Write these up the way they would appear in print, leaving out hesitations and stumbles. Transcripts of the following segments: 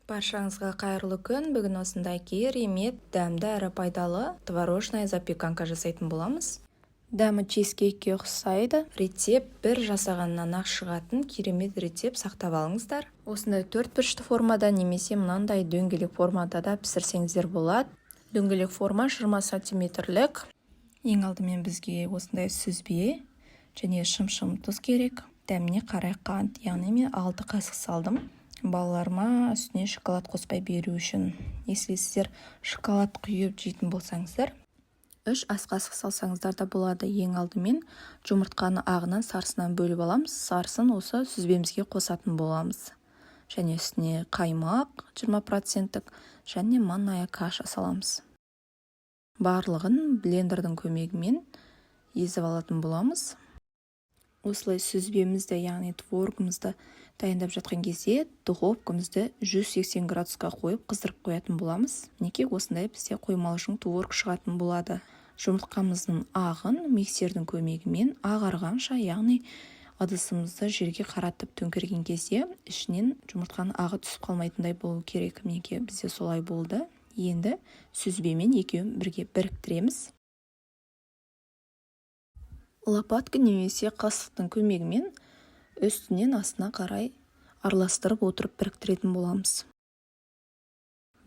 Баршаңызға қайырлы күн. Бүгін осындай керемет, дәмді әрі пайдалы творожная запеканка жасайтын боламыз. Дәмі чизкейкке ұқсайды. Рецепт бір жасағаннан ақ шығатын керемет рецепт, сақтап алыңыздар. Осындай 4 бұрышты формада немесе мынандай дөңгелек формада да пісірсеңіздер болады. Дөңгелек форма 20 сантиметрлік. Ең алдымен бізге осындай сүзбе және шым тұз керек. Дәміне қарай қант, яғни мен 6 қасық салдым. Балаларыма үстіне шоколад қоспай беру үшін. Если сіздер шоколад құйып жейтін болсаңыздар, 3 ас қасық салсаңыздар да болады. Ең алдымен жұмыртқаны ағынан сарысынан бөліп аламыз. Сарысын осы сүзбемізге қосатын боламыз. Және үстіне қаймақ 20% және манная каша саламыз. Барлығын блендердің көмегімен езіп алатын боламыз. Осылай сүзбемізді, яғни творогымызды дайындап жатқан кезде духовкамызды 180 градусқа қойып қыздырып қоятын боламыз. Неге осындай бізде қоймалышың творог шығатын болады. Жұмыртқамыздың ағын миксердің көмегімен ағарғанша, яғни ыдысымызды жерге қаратып төңкерген кезде ішінен жұмыртқаның ағы түсіп қалмайтындай болу керек. Неге бізде солай болды. Енді сүзбемен екеуін бірге біріктіреміз. Лопатка немесе қасықтың көмегімен үстінен астына қарай араластырып отырып біріктіретін боламыз.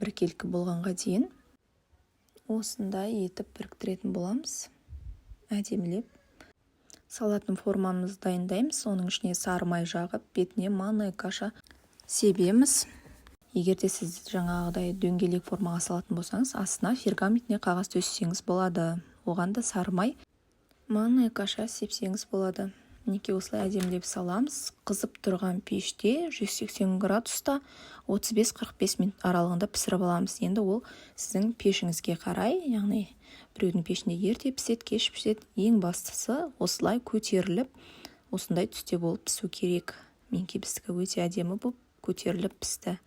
Біркелкі болғанға дейін осындай етіп біріктіретін боламыз. Әдемілеп салатын формамызды дайындаймыз. Оның ішіне сары май жағып, бетіне манная каша себеміз. Егер де сіз жаңағыдай дөңгелек формаға салатын болсаңыз, астына пергаментіне қағаз төсеңіз болады. Оған да сары май, манная каша сепсеңіз болады. Неке осылай әдемілеп саламыз. Қызып тұрған пеште 180 градуста 35-45 минут аралығында пісіріп аламыз. Енді ол сіздің пешіңізге қарай, яғни біреудің пешінде ерте піседі, кеш піседі. Ең бастысы осылай көтеріліп, осындай түсте болып пісу керек. Менке біздікі өте әдемі болып көтеріліп пісті.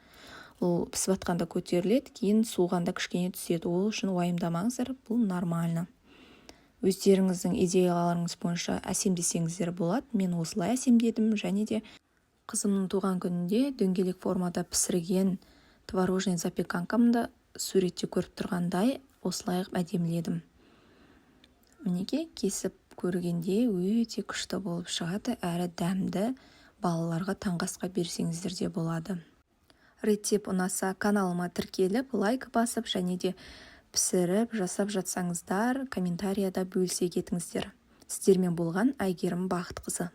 Ол пісіп атқанда көтеріледі, кейін суығанда кішкене түседі. Ол үшін уайымдамаңыздар, бұл нормально. Өздеріңіздің идеяларыңыз бойынша әсемдесеңіздер болады. Мен осылай әсемдедім, және де қызымның туған күнінде дөңгелек формада пісірген творожный запеканкамды суретте көріп тұрғандай осылай әдеміледім. Мінеке кесіп көргенде өте күшті болып шығады, әрі дәмді, балаларға таңғы асқа берсеңіздер де болады. Рецепт ұнаса каналыма тіркеліп, лайк басып, және де пісіріп жасап жатсаңыздар комментарияда бөлісе кетіңіздер. Сіздермен болған Әйгерім Бақытқызы.